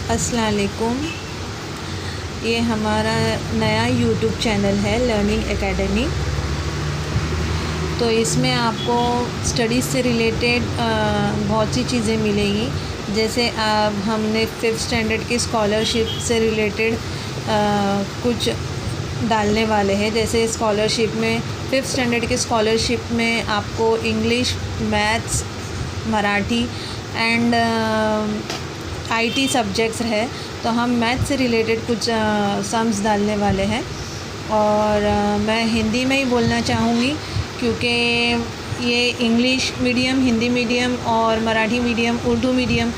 अस्सलाम वालेकुम। ये हमारा नया यूट्यूब चैनल है लर्निंग एकेडमी। तो इसमें आपको स्टडीज़ से रिलेटेड बहुत सी चीज़ें मिलेंगी। जैसे हमने 5th स्टैंडर्ड की स्कॉलरशिप से रिलेटेड कुछ डालने वाले हैं। जैसे स्कॉलरशिप में 5th स्टैंडर्ड की स्कॉलरशिप में आपको English, maths, Marathi and IT subjects है। तो हम मैथ्स से रिलेटेड कुछ सम्स डालने वाले हैं और मैं हिंदी में ही बोलना चाहूँगी क्योंकि ये इंग्लिश मीडियम, हिंदी मीडियम और मराठी मीडियम, उर्दू मीडियम,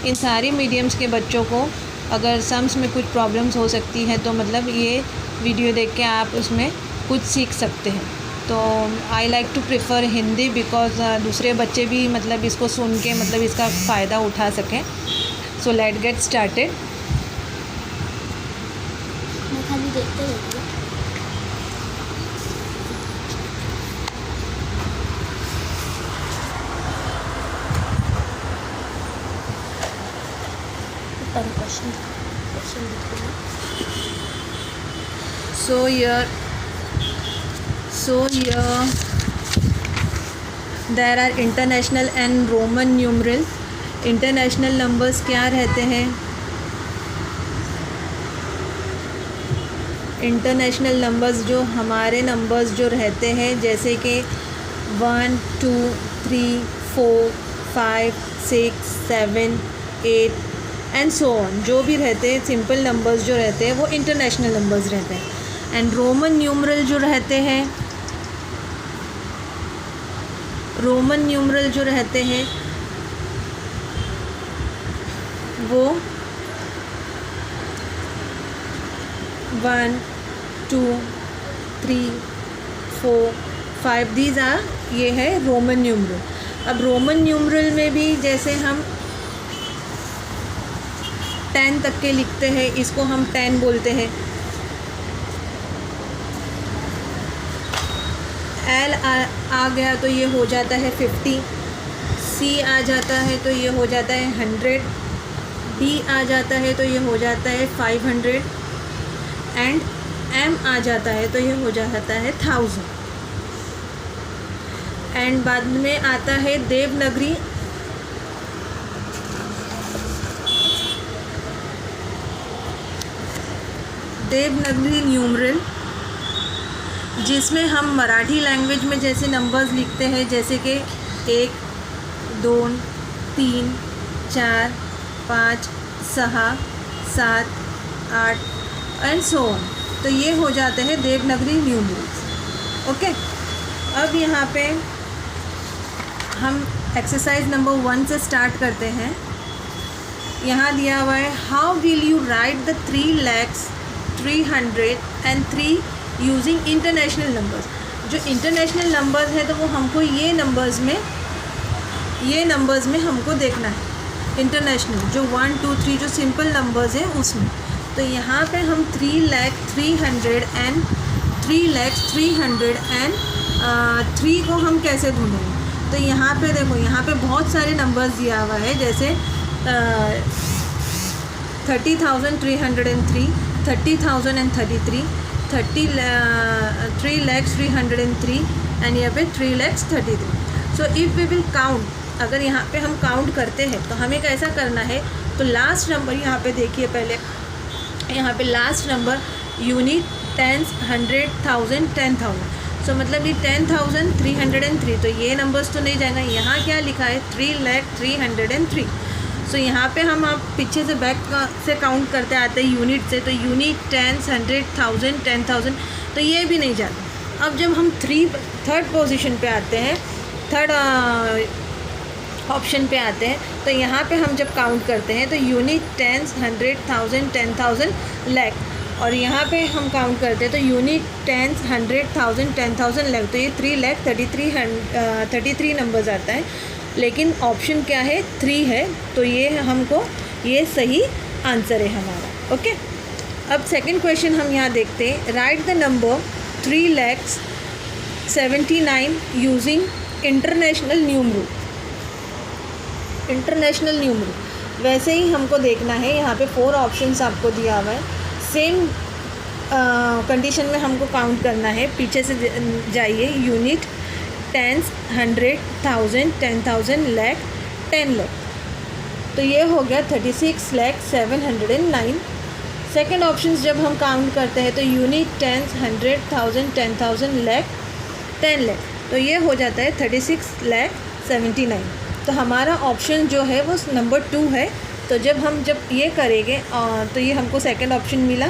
इन सारी मीडियम्स के बच्चों को अगर सम्स में कुछ प्रॉब्लम्स हो सकती है तो मतलब ये वीडियो देख के आप उसमें कुछ सीख सकते हैं। तो I like to prefer Hindi because दूसरे बच्चे भी मतलब इसको सुन के मतलब इसका फ़ायदा उठा सकें। So let get started. मैं खाली देखते रहती हूँ। क्वेश्चन देखते हैं। So here there are international and Roman numeral। International numbers क्या रहते हैं? इंटरनेशनल नंबर्स जो हमारे नंबर्स जो रहते हैं जैसे कि 1, 2, 3, 4, 5, 6, 7, 8 एंड सो ऑन, जो भी रहते हैं सिंपल नंबर्स जो रहते हैं वो इंटरनेशनल नंबर्स रहते हैं। एंड रोमन न्यूमरल जो रहते हैं, रोमन न्यूमरल जो रहते हैं वो 1, 2, 3, 4, 5 दीज आर, ये है रोमन न्यूमरल। अब रोमन न्यूमरल में भी जैसे हम 10 तक के लिखते हैं, इसको हम 10 बोलते हैं। एल आ गया तो ये हो जाता है 50, सी आ जाता है तो ये हो जाता है 100, डी आ जाता है तो ये हो जाता है 500 एंड एम आ जाता है तो ये हो जाता है 1000। एंड बाद में आता है देवनागरी। देवनागरी न्यूमरल जिसमें हम मराठी लैंग्वेज में जैसे नंबर्स लिखते हैं जैसे कि 1, 2, 3, 4, 5, 6, 7, 8 एंड सो ऑन। तो ये हो जाते हैं देवनागरी न्यूमरल्स। ओके, अब यहाँ पे हम एक्सरसाइज नंबर 1 से स्टार्ट करते हैं। यहाँ दिया हुआ है how will you right the 3,03,303 using international numbers. जो इंटरनेशनल नंबर्स है तो वो हमको ये नंबर्स में हमको देखना है। इंटरनेशनल जो 1, 2, 3 जो सिंपल नंबर्स हैं उसमें, तो यहाँ पे हम 3,03,303 को हम कैसे ढूंढेंगे? तो यहाँ पे देखो, यहाँ पे बहुत सारे नंबर्स दिया हुआ है जैसे 30,303, 30,033, 3,03,303 एंड यहाँ पे 3,33। So if we will count, अगर यहाँ पे हम काउंट करते हैं तो हमें कैसा करना है? तो लास्ट नंबर यहाँ पे देखिए, पहले यहाँ पे लास्ट नंबर यूनिट, टेंस, 100, 1000, 10,000। सो मतलब ये 10,303, तो ये नंबर्स तो नहीं जाएगा। यहाँ क्या लिखा है? 3,03,303। सो यहाँ पे हम आप पीछे से बैक से काउंट करते आते हैं यूनिट से, तो यूनिट, टेंस, 100, 1000, 10,000, तो ये भी नहीं जाता। अब जब हम थर्ड पोजीशन पे आते हैं, थर्ड ऑप्शन पे आते हैं, तो यहाँ पे हम जब काउंट करते हैं तो यूनिट, टेंस, 100, 1000, 10,000, लाख, और यहाँ पे हम काउंट करते हैं तो यूनिट, टेंस, 100, 1000, 10,000, लाख, तो ये 3,33,33 नंबर्स आता है। लेकिन ऑप्शन क्या है? 3 है, तो ये हमको ये सही आंसर है हमारा। ओके, अब सेकंड क्वेश्चन हम यहाँ देखते हैं। Right the number 3,79,000 using international numeral. International numeral वैसे ही हमको देखना है। यहाँ पे 4 ऑप्शंस आपको दिया हुआ है, सेम कंडीशन में हमको काउंट करना है। पीछे से जाइए, यूनिट, टेंस, 100, 1000, 10,000, लाख, 10 लाख। तो ये हो गया 36,709। सेकेंड ऑप्शन जब हम काउंट करते हैं तो यूनिट, टेंस, 100, 1000, 10,000, लाख, 10 लाख। तो ये हो जाता है 36,79,000। तो हमारा ऑप्शन जो है वो नंबर 2 है। तो जब ये करेंगे तो ये हमको सेकंड ऑप्शन मिला।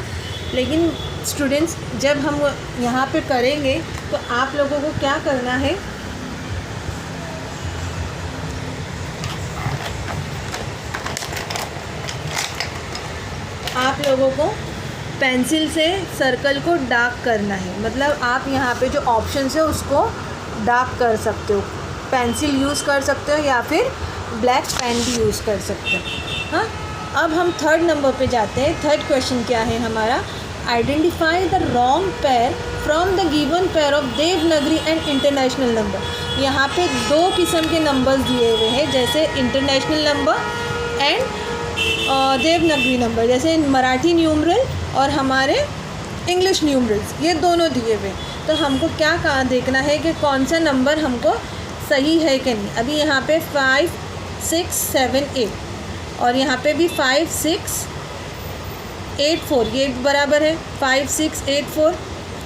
लेकिन स्टूडेंट्स, जब हम यहाँ पे करेंगे तो आप लोगों को क्या करना है, आप लोगों को पेंसिल से सर्कल को डार्क करना है। मतलब आप यहाँ पे जो ऑप्शन है उसको डार्क कर सकते हो, पेंसिल यूज़ कर सकते हो या फिर ब्लैक पेन भी यूज़ कर सकते हो। हाँ, अब हम थर्ड नंबर पे जाते हैं। थर्ड क्वेश्चन क्या है हमारा, identify the wrong pair from the given pair of Devanagari and international number. यहाँ पे 2 किस्म के नंबर्स दिए हुए हैं, जैसे international number and Devanagari number, जैसे मराठी न्यूमरल और हमारे इंग्लिश न्यूमरल्स, ये दोनों दिए हुए। तो हमको क्या देखना है कि कौन सा नंबर हमको सही है कि नहीं। अभी यहाँ पे 5, 6, 7, 8 और यहाँ पे भी 5, 6, 8, 4, ये बराबर है। 5, 6, 8, 4,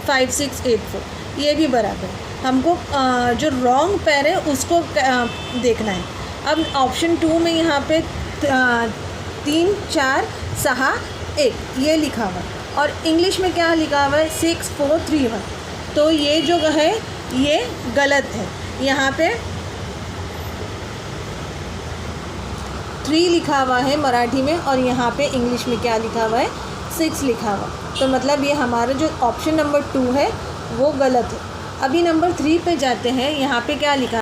5, 6, 8, 4 ये भी बराबर है। हमको जो रॉन्ग पेयर है उसको देखना है। अब ऑप्शन 2 में यहाँ पे 3, 4, 6, 1 ये लिखा हुआ है और इंग्लिश में क्या लिखा हुआ है 6, 4, 3, 1। तो ये जो है ये गलत है। यहाँ पे 3 लिखा हुआ है मराठी में और यहाँ पे इंग्लिश में क्या लिखा हुआ है 6 लिखा हुआ। तो मतलब ये हमारा जो ऑप्शन नंबर 2 है वो गलत है। अभी नंबर 3 पे जाते हैं। यहाँ पे क्या लिखा